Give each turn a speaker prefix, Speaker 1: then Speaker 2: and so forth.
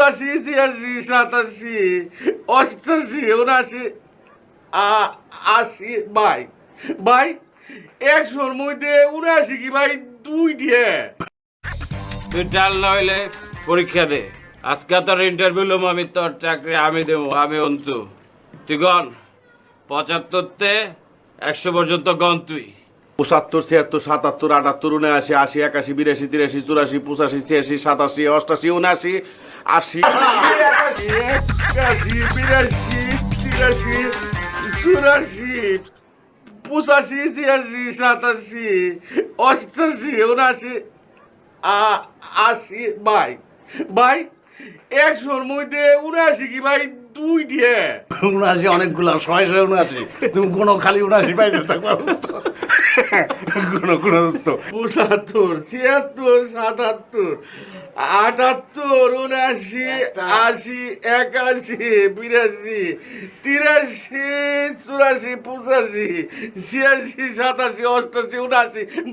Speaker 1: 85, 86, 87, 88, 79, 80 ভাই ভাই 100-র মধ্যে 79 কি ভাই 2 দিয়ে
Speaker 2: তুই ডাল না হইলে পরীক্ষা দে। আজকে তোর ইন্টারভিউ লম, আমি তোর চাকরি আমি দেবো, আমি অন্তু। তুই গন 75-তে 100 পর্যন্ত গন তুই।
Speaker 1: 75, 76, 77, 78, 79, 80, 81, 82, 83, 84, 85, 86, 87, 88, 89, 80, 81, 82, 83, 84, 85, 86, 87, 89, 80 ভাই ভাই 100-র মধ্যে 79 কি ভাই 2 দিয়ে
Speaker 3: 79 অনেকগুলা 79 তুমি কোনো খালি 79 পাইতে থাকবা কোনো
Speaker 1: 75, 76, 77, 78, 79, 80, 81, 82, 83, 84, 85, 86, 87, 88,